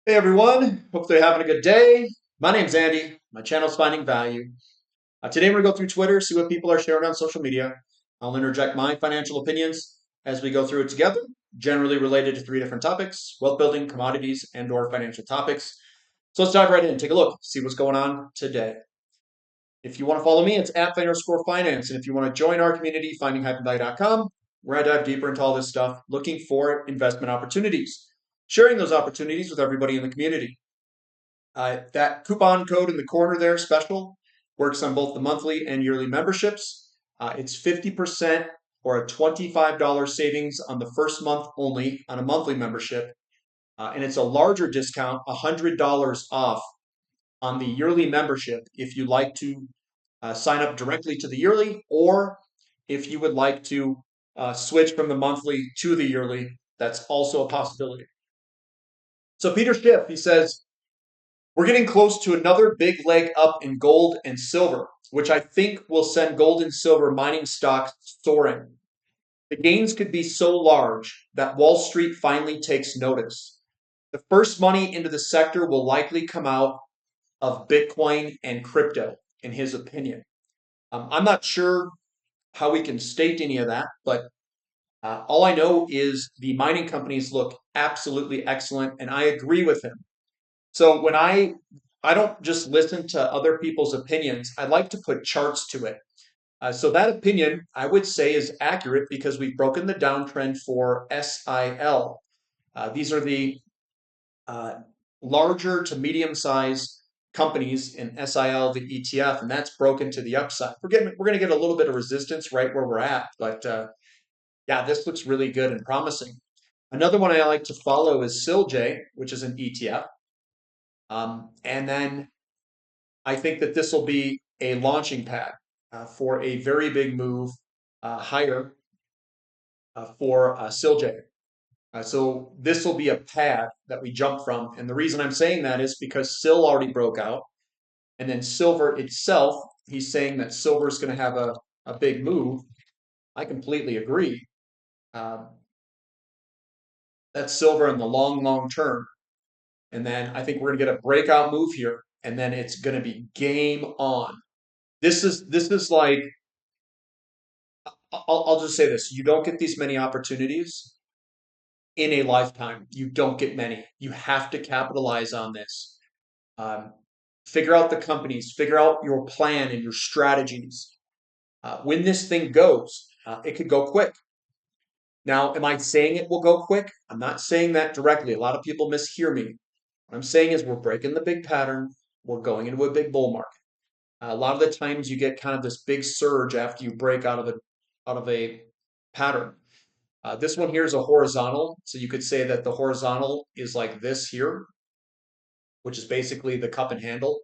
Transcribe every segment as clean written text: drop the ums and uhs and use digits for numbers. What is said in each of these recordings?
Hey everyone, hope they're having a good day. My name's Andy. My channel's Finding Value. Today we're going to go through Twitter, see what people are sharing on social media. I'll interject my financial opinions as we go through it together, generally related to three different topics: wealth building, commodities, and/or financial topics. So let's dive right in, take a look, see what's going on today. If you want to follow me, it's @_finance. And if you want to join our community, finding-value.com, where I dive deeper into all this stuff, looking for investment opportunities, sharing those opportunities with everybody in the community. That coupon code in the corner there, special, works on both the monthly and yearly memberships. It's 50% or a $25 savings on the first month only on a monthly membership. And it's a larger discount, $100 off on the yearly membership if you like to sign up directly to the yearly, or if you would like to switch from the monthly to the yearly, that's also a possibility. So Peter Schiff, he says, we're getting close to another big leg up in gold and silver, which I think will send gold and silver mining stocks soaring. The gains could be so large that Wall Street finally takes notice. The first money into the sector will likely come out of Bitcoin and crypto, in his opinion. I'm not sure how we can state any of that, but all I know is the mining companies look absolutely excellent, and I agree with him. So when I don't just listen to other people's opinions, I like to put charts to it. So that opinion, I would say, is accurate because we've broken the downtrend for SIL. These are the uh, larger to medium size companies in SIL, the ETF, and that's broken to the upside. We're going to get a little bit of resistance right where we're at, but yeah, this looks really good and promising. Another one I like to follow is SILJ, which is an ETF. And then I think that this will be a launching pad for a very big move higher for SILJ. So this will be a pad that we jump from. And the reason I'm saying that is because SIL already broke out. And then silver itself, he's saying that silver is going to have a big move. I completely agree. Um, that's silver in the long, long term. And then I think we're going to get a breakout move here. And then it's going to be game on. This is like I'll just say this: you don't get these many opportunities in a lifetime. You don't get many. You have to capitalize on this. Um, Figure out the companies, figure out your plan and your strategies. When this thing goes, it could go quick. Now, am I saying it will go quick? I'm not saying that directly. A lot of people mishear me. What I'm saying is we're breaking the big pattern. We're going into a big bull market. A lot of the times you get kind of this big surge after you break out of a pattern. This one here is a horizontal, so you could say that the horizontal is like this here, which is basically the cup and handle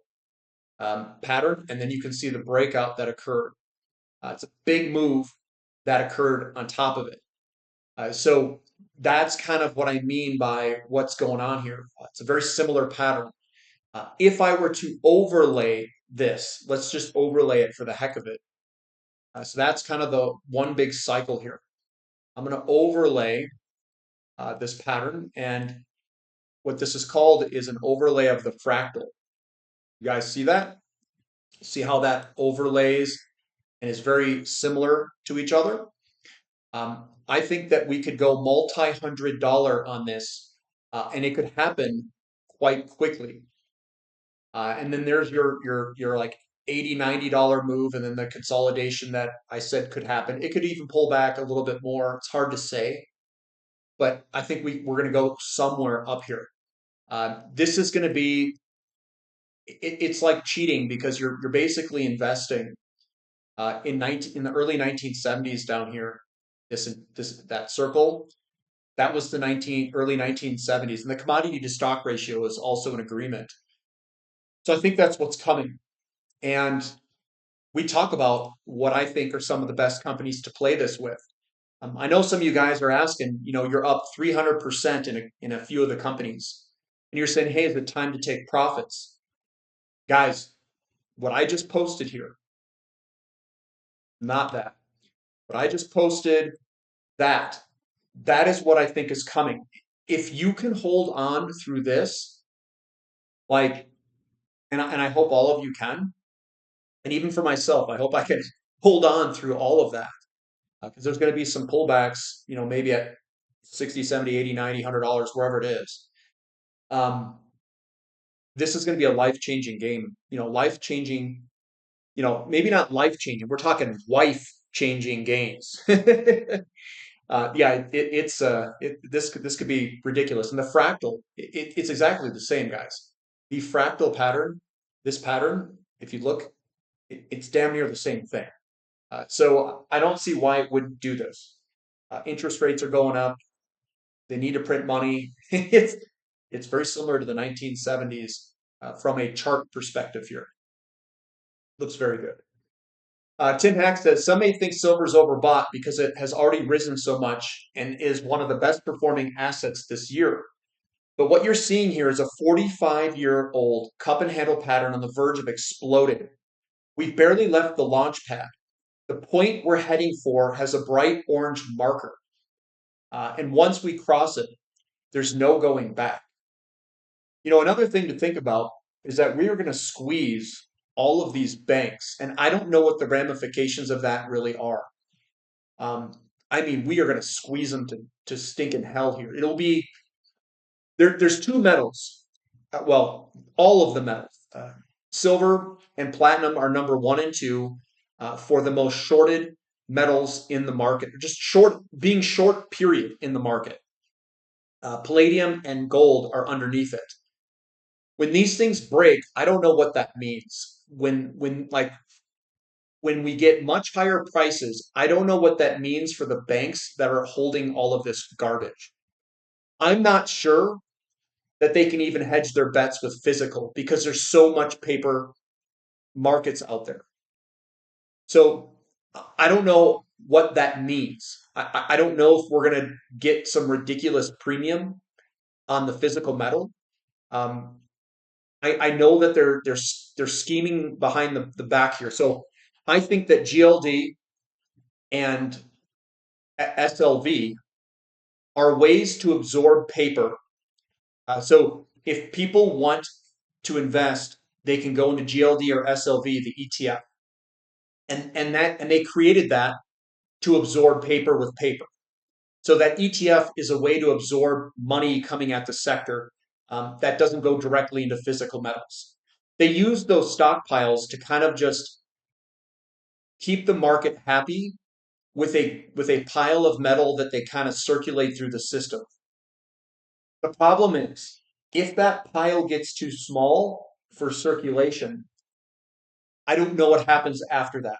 pattern, and then you can see the breakout that occurred. It's a big move that occurred on top of it. So that's kind of what I mean by what's going on here. It's a very similar pattern. If I were to overlay this, let's just overlay it for the heck of it. So that's kind of the one big cycle here. I'm going to overlay this pattern, and what this is called is an overlay of the fractal. You guys see that? See how that overlays and is very similar to each other? I think that we could go multi-$100 on this, and it could happen quite quickly. And then there's your like 80, $90 move, and then the consolidation that I said could happen. It could even pull back a little bit more. It's hard to say, but I think we're going to go somewhere up here. This is going to be it's like cheating because you're basically investing in the early 1970s down here. That circle that was the early 1970s, and the commodity to stock ratio is also an agreement. So I think that's what's coming. And we talk about what I think are some of the best companies to play this with. I know some of you guys are asking, you're up 300% in a few of the companies, and you're saying, hey, is it time to take profits? Guys, what I just posted here, not that. What I just posted, that is what I think is coming. If you can hold on through this, Like, and I hope all of you can. And even for myself, I hope I can hold on through all of that because there's going to be some pullbacks, maybe at 60, 70, 80, 90, $100, wherever it is. Um, this is going to be a life-changing game, life-changing, maybe not life-changing. We're talking wife-changing games. Yeah, this could be ridiculous. And the fractal, it's exactly the same, guys. The fractal pattern, this pattern, if you look, it's damn near the same thing. So I don't see why it wouldn't do this. Interest rates are going up. They need to print money. It's very similar to the 1970s from a chart perspective here. Looks very good. Tim Hack says some may think silver is overbought because it has already risen so much and is one of the best performing assets this year. But what you're seeing here is a 45-year-old cup and handle pattern on the verge of exploding. We've barely left the launch pad. The point we're heading for has a bright orange marker. And once we cross it, there's no going back. Another thing to think about is that we are going to squeeze all of these banks. And I don't know what the ramifications of that really are. Um, I mean, we are going to squeeze them to stinking hell here. It'll be there's two metals. Well, all of the metals. Silver and platinum are number one and two for the most shorted metals in the market. Just being short, period, in the market. Palladium and gold are underneath it. When these things break, I don't know what that means. When we get much higher prices, I don't know what that means for the banks that are holding all of this garbage. I'm not sure that they can even hedge their bets with physical because there's so much paper markets out there. So I don't know what that means. I don't know if we're going to get some ridiculous premium on the physical metal. Um, I know that they're scheming behind the back here. So I think that GLD and SLV are ways to absorb paper. So if people want to invest, they can go into GLD or SLV, the ETF, and they created that to absorb paper with paper. So that ETF is a way to absorb money coming at the sector that doesn't go directly into physical metals. They use those stockpiles to kind of just keep the market happy with a pile of metal that they kind of circulate through the system. The problem is if that pile gets too small for circulation, I don't know what happens after that.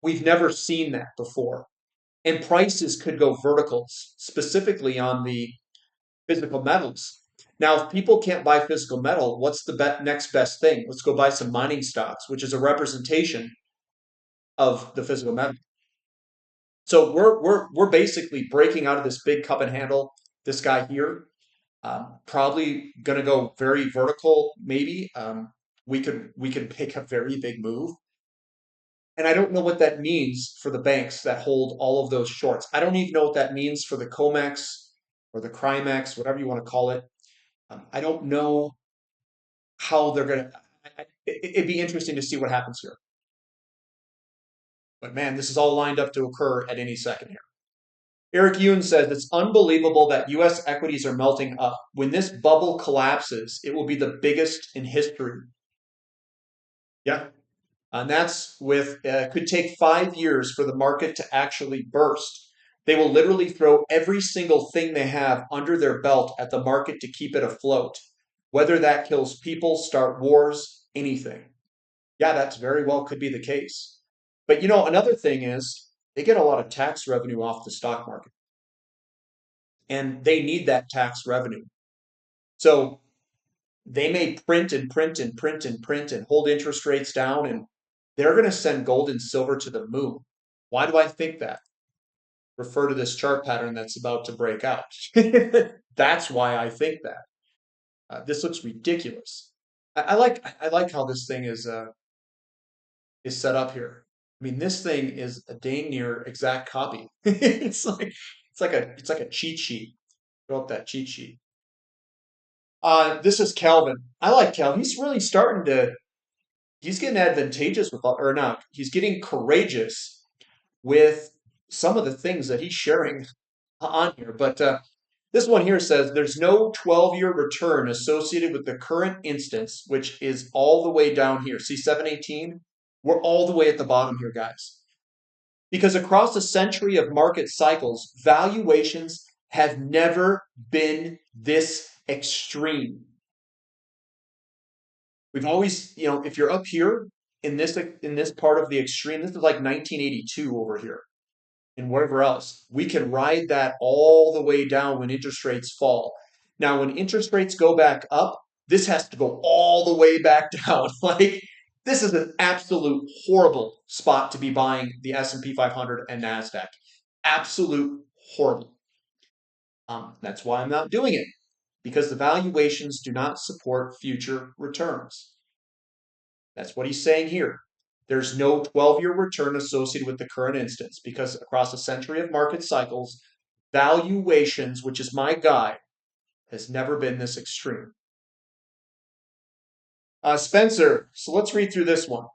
We've never seen that before. And prices could go verticals, specifically on the physical metals. Now, if people can't buy physical metal, what's the next best thing? Let's go buy some mining stocks, which is a representation of the physical metal. So we're basically breaking out of this big cup and handle. This guy here, probably going to go very vertical. Maybe we could make a very big move, and I don't know what that means for the banks that hold all of those shorts. I don't even know what that means for the Comex or the Crimex, whatever you want to call it. I don't know how they're going to. It'd be interesting to see what happens here. But man, this is all lined up to occur at any second here. Eric Ewan says it's unbelievable that U.S. equities are melting up. When this bubble collapses, it will be the biggest in history. Yeah. And that's could take 5 years for the market to actually burst. They will literally throw every single thing they have under their belt at the market to keep it afloat. Whether that kills people, start wars, anything. Yeah, that's very well could be the case. But another thing is they get a lot of tax revenue off the stock market, and they need that tax revenue. So they may print and print and print and print and hold interest rates down, and they're going to send gold and silver to the moon. Why do I think that? Refer to this chart pattern that's about to break out. That's why I think that. This looks ridiculous. I like how this thing is set up here. I mean, this thing is a dang near exact copy. It's like a cheat sheet. Throw up that cheat sheet. This is Calvin. I like Calvin. He's getting advantageous with, or not, he's getting courageous with some of the things that he's sharing on here. But this one here says there's no 12-year return associated with the current instance, which is all the way down here. See 718? We're all the way at the bottom here, guys. Because across a century of market cycles, valuations have never been this extreme. We've always, if you're up here in this part of the extreme, this is like 1982 over here and wherever else. We can ride that all the way down when interest rates fall. Now, when interest rates go back up, this has to go all the way back down. Like this is an absolute horrible spot to be buying the S&P 500 and Nasdaq. Absolute horrible. That's why I'm not doing it, because the valuations do not support future returns. That's what he's saying here. There's no 12-year return associated with the current instance because across a century of market cycles, valuations, which is my guide, has never been this extreme. Spencer, so let's read through this one.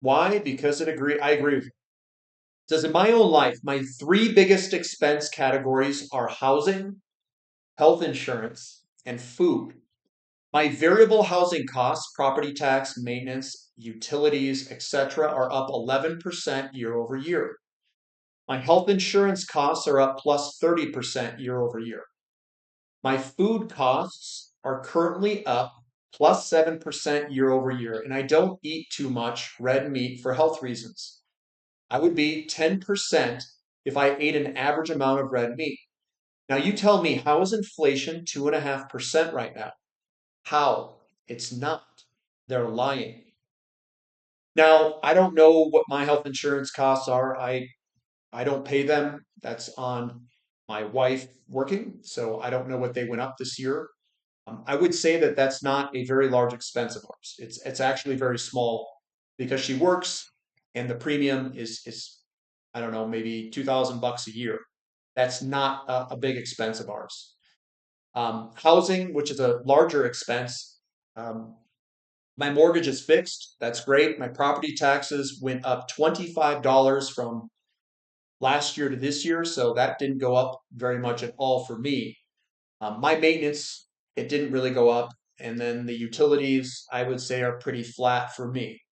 Why? Because I agree with you. It says, in my own life, my three biggest expense categories are housing, health insurance, and food. My variable housing costs, property tax, maintenance, utilities, etc., are up 11% year over year. My health insurance costs are up plus 30% year over year. My food costs are currently up plus 7% year over year, and I don't eat too much red meat for health reasons. I would be 10% if I ate an average amount of red meat. Now, you tell me, how is inflation 2.5% right now? How? It's not. They're lying. Now, I don't know what my health insurance costs are. I don't pay them. That's on my wife working, so I don't know what they went up this year. I would say that that's not a very large expense of ours. It's actually very small because she works and the premium is I don't know, maybe $2,000 a year. That's not a big expense of ours. Housing, which is a larger expense. My mortgage is fixed. That's great. My property taxes went up $25 from last year to this year, so that didn't go up very much at all for me. My maintenance, it didn't really go up, and then the utilities, I would say, are pretty flat for me.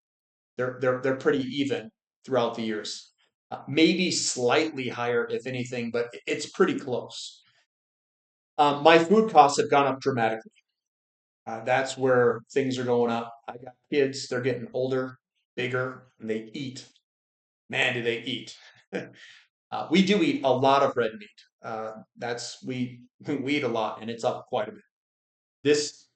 They're pretty even throughout the years. Maybe slightly higher, if anything, but it's pretty close. My food costs have gone up dramatically. That's where things are going up. I got kids, they're getting older, bigger, and they eat. Man, do they eat. We do eat a lot of red meat. We eat a lot, and it's up quite a bit. This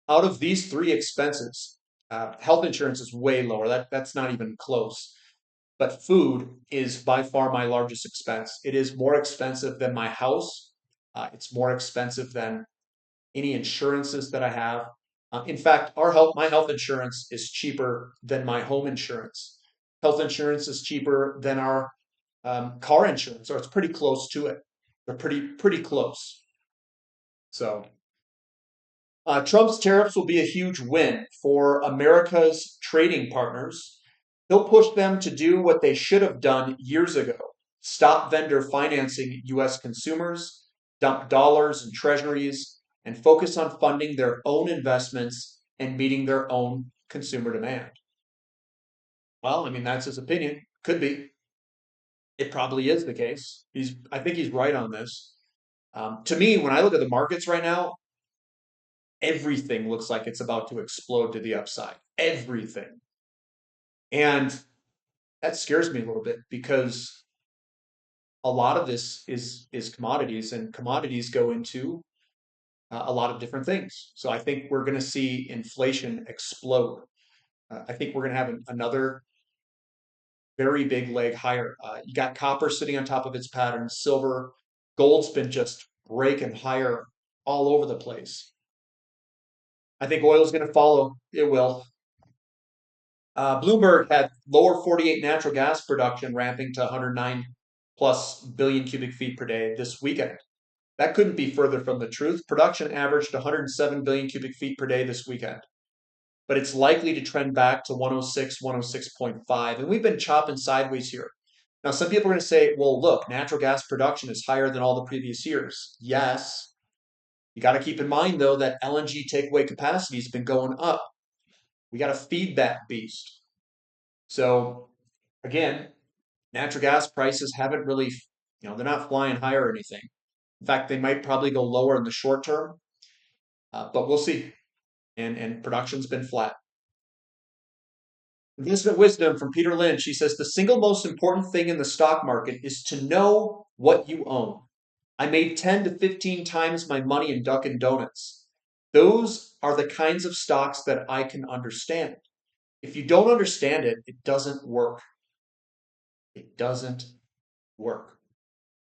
Out of these three expenses, health insurance is way lower. That's not even close. But food is by far my largest expense. It is more expensive than my house. It's more expensive than any insurances that I have. In fact, my health insurance is cheaper than my home insurance. Health insurance is cheaper than our car insurance, or it's pretty close to it. They're pretty close. So Trump's tariffs will be a huge win for America's trading partners. He'll push them to do what they should have done years ago: stop vendor financing U.S. consumers, dump dollars in treasuries, and focus on funding their own investments and meeting their own consumer demand. Well, I mean, that's his opinion. Could be. It probably is the case. I think he's right on this. To me, when I look at the markets right now, everything looks like it's about to explode to the upside. Everything. And that scares me a little bit because a lot of this is commodities, and commodities go into a lot of different things. So I think we're going to see inflation explode. I think we're going to have another very big leg higher. You got copper sitting on top of its pattern, silver, gold's been just breaking higher all over the place. I think oil's going to follow. It will. Bloomberg had lower 48 natural gas production ramping to 109 plus billion cubic feet per day this weekend. That couldn't be further from the truth. Production averaged 107 billion cubic feet per day this weekend, but it's likely to trend back to 106, 106.5. And we've been chopping sideways here. Now, some people are going to say, well, look, natural gas production is higher than all the previous years. Yes. You got to keep in mind, though, that LNG takeaway capacity has been going up. We got to feed that beast. So, again, natural gas prices haven't really, they're not flying higher or anything. In fact, they might probably go lower in the short term, but we'll see. And production's been flat. Investment wisdom from Peter Lynch. He says the single most important thing in the stock market is to know what you own. I made 10 to 15 times my money in Dunkin' Donuts. Those are the kinds of stocks that I can understand. If you don't understand it, it doesn't work. It doesn't work.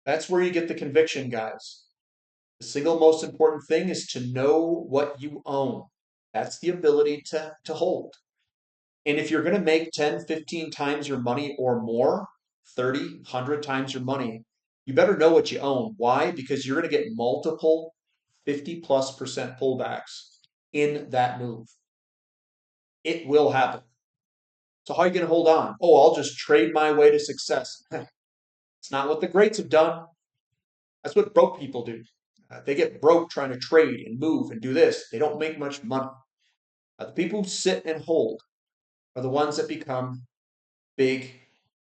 That's where you get the conviction, guys. The single most important thing is to know what you own. That's the ability to hold. And if you're going to make 10, 15 times your money or more, 30, 100 times your money, you better know what you own. Why? Because you're going to get multiple 50+% pullbacks in that move. It will happen. So how are you going to hold on? Oh, I'll just trade my way to success. It's not what the greats have done. That's what broke people do. They get broke trying to trade and move and do this. They don't make much money. The people who sit and hold are the ones that become big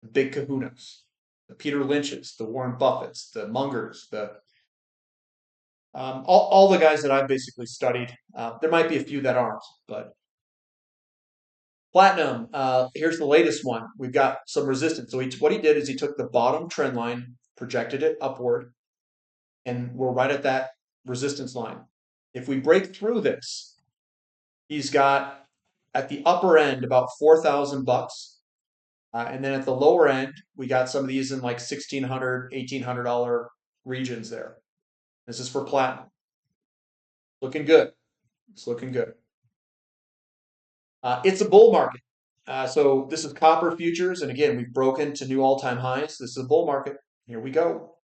kahunas. The Peter Lynches, the Warren Buffetts, the Mungers, the all the guys that I've basically studied. There might be a few that aren't, but platinum. Here's the latest one. We've got some resistance. So what he did is he took the bottom trend line, projected it upward, and we're right at that resistance line. If we break through this, he's got at the upper end about $4,000. And then at the lower end, we got some of these in like $1,600, $1,800 regions there. This is for platinum. Looking good. It's looking good. It's a bull market. So this is copper futures. And again, we've broken to new all-time highs. This is a bull market. Here we go.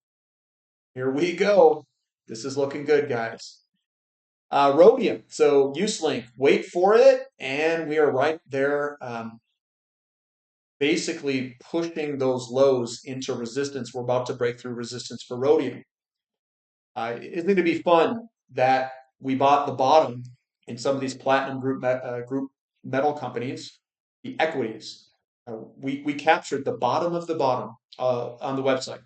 Here we go. This is looking good, guys. Rhodium. So Uselink, wait for it. And we are right there. Basically pushing those lows into resistance. We're about to break through resistance for rhodium. It's going to be fun that we bought the bottom in some of these platinum group metal companies, the equities. We captured the bottom of the bottom on the website.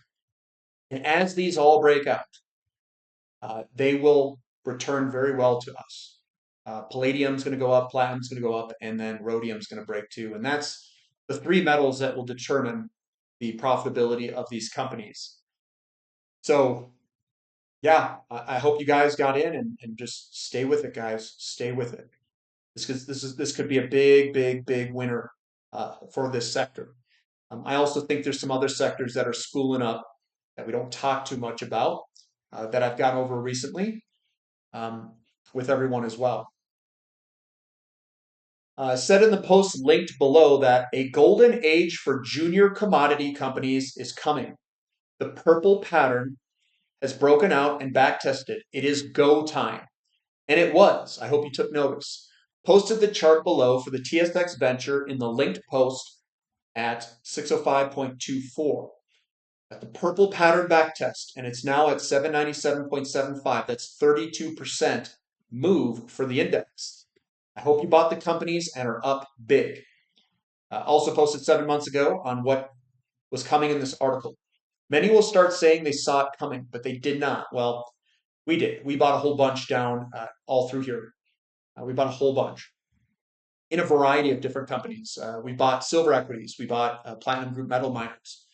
And as these all break out, they will return very well to us. Palladium's going to go up, platinum's going to go up, and then rhodium's going to break too. And that's the three metals that will determine the profitability of these companies. So, yeah, I hope you guys got in and just stay with it, guys. Stay with it. This could be a big winner for this sector. I also think there's some other sectors that are spooling up that we don't talk too much about that I've gone over recently with everyone as well. Said in the post linked below that a golden age for junior commodity companies is coming. The purple pattern has broken out and backtested. It is go time. And it was. I hope you took notice. Posted the chart below for the TSX venture in the linked post at 605.24. At the purple pattern backtest, and it's now at 797.75. That's 32% move for the index. I hope you bought the companies and are up big. Also posted 7 months ago on what was coming in this article. Many will start saying they saw it coming, but they did not. Well, we did. We bought a whole bunch down all through here. We bought a whole bunch in a variety of different companies. We bought silver equities. We bought platinum group metal miners.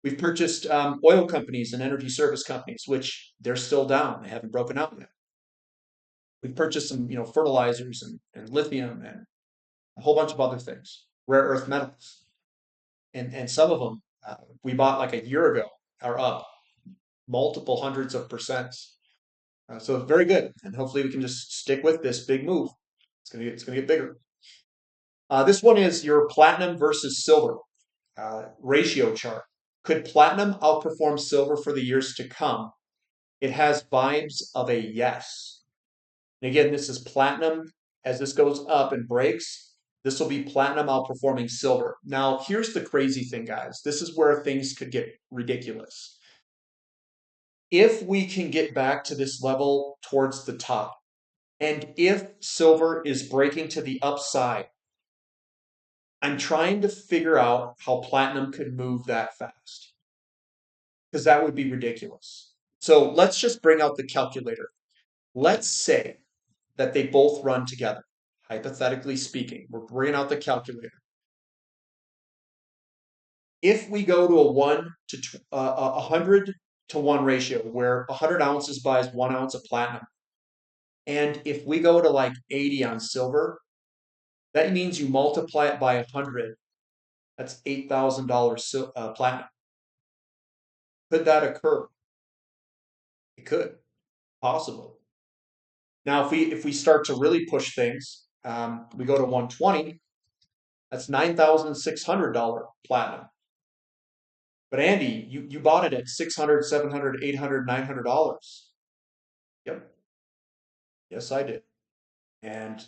We've purchased oil companies and energy service companies, which they're still down. They haven't broken out yet. We've purchased some, fertilizers and lithium and a whole bunch of other things, rare earth metals. And some of them we bought like a year ago are up multiple hundreds of percents. So very good. And hopefully we can just stick with this big move. It's gonna get bigger. This one is your platinum versus silver ratio chart. Could platinum outperform silver for the years to come? It has vibes of a yes. And again, this is platinum. As this goes up and breaks, this will be platinum outperforming silver. Now, here's the crazy thing, guys. This is where things could get ridiculous. If we can get back to this level towards the top, and if silver is breaking to the upside, I'm trying to figure out how platinum could move that fast, because that would be ridiculous. So let's just bring out the calculator. Let's say that they both run together. Hypothetically speaking, we're bringing out the calculator. If we go to a 100 to 1 ratio, where 100 ounces buys 1 ounce of platinum, and if we go to like 80 on silver, that means you multiply it by 100. That's $8,000 platinum. Could that occur? It could, possibly. Now, if we start to really push things, we go to 120. That's $9,600 platinum. But Andy, you bought it at $600, $700, $800, $900. Yep. Yes, I did. And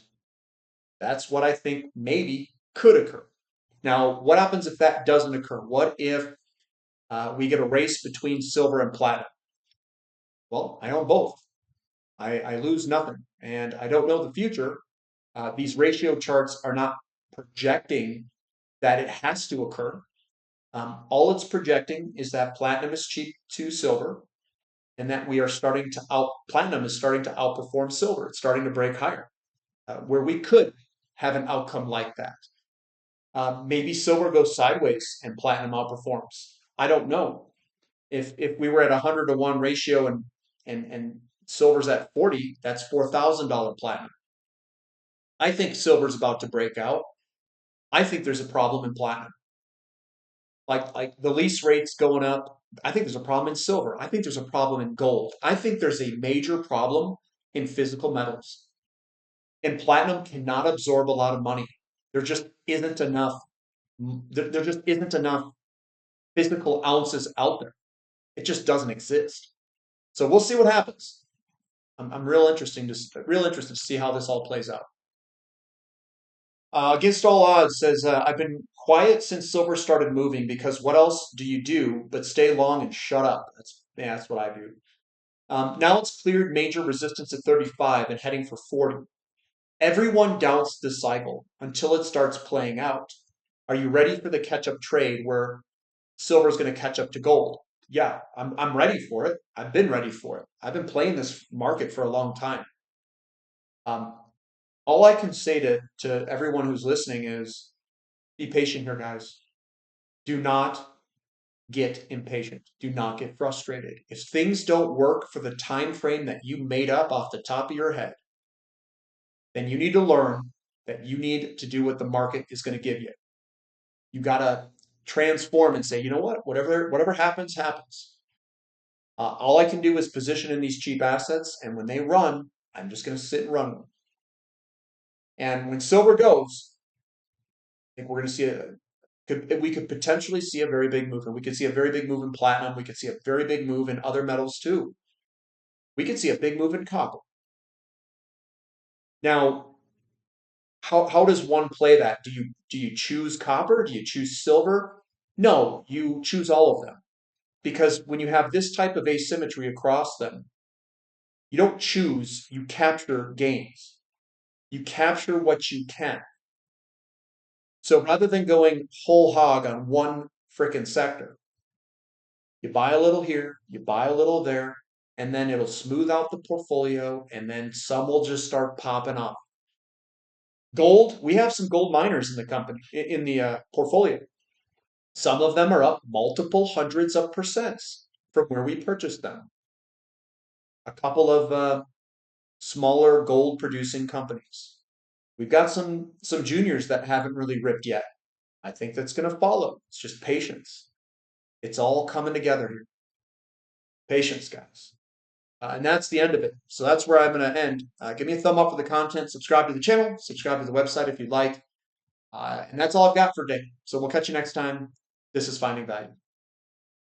that's what I think maybe could occur. Now, what happens if that doesn't occur? What if we get a race between silver and platinum? Well, I own both. I lose nothing, and I don't know the future. These ratio charts are not projecting that it has to occur. All it's projecting is that platinum is cheap to silver, and that we are starting to platinum is starting to outperform silver. It's starting to break higher, where we could have an outcome like that. Maybe silver goes sideways and platinum outperforms. I don't know. If we were at 100 to 1 ratio and silver's at 40, that's $4,000 platinum. I think silver's about to break out. I think there's a problem in platinum. Like the lease rates going up. I think there's a problem in silver. I think there's a problem in gold. I think there's a major problem in physical metals. And platinum cannot absorb a lot of money. There just isn't enough. There just isn't enough physical ounces out there. It just doesn't exist. So we'll see what happens. I'm real interested to see how this all plays out. Against all odds says, I've been quiet since silver started moving because what else do you do but stay long and shut up? That's what I do. Now it's cleared major resistance at 35 and heading for 40. Everyone doubts this cycle until it starts playing out. Are you ready for the catch-up trade where silver is going to catch up to gold? Yeah, I'm ready for it. I've been ready for it. I've been playing this market for a long time. All I can say to everyone who's listening is be patient here, guys. Do not get impatient. Do not get frustrated. If things don't work for the time frame that you made up off the top of your head, then you need to learn that you need to do what the market is going to give you. You got to transform and say, you know what, whatever happens, happens. All I can do is position in these cheap assets, and when they run, I'm just going to sit and run them. And when silver goes, I think we're going to see we could potentially see a very big movement. We could see a very big move in platinum. We could see a very big move in other metals too. We could see a big move in copper. Now, how does one play that? Do you choose copper? Do you choose silver? No, you choose all of them. Because when you have this type of asymmetry across them, you don't choose, you capture gains. You capture what you can. So rather than going whole hog on one frickin' sector, you buy a little here, you buy a little there, and then it'll smooth out the portfolio, and then some will just start popping off. Gold, we have some gold miners in the company, in the portfolio. Some of them are up multiple hundreds of percents from where we purchased them. A couple of smaller gold producing companies. We've got some juniors that haven't really ripped yet. I think that's going to follow. It's just patience. It's all coming together here. Patience, guys. And that's the end of it. So that's where I'm going to end. Give me a thumb up for the content. Subscribe to the channel. Subscribe to the website if you'd like. And that's all I've got for today. So we'll catch you next time. This is Finding Value.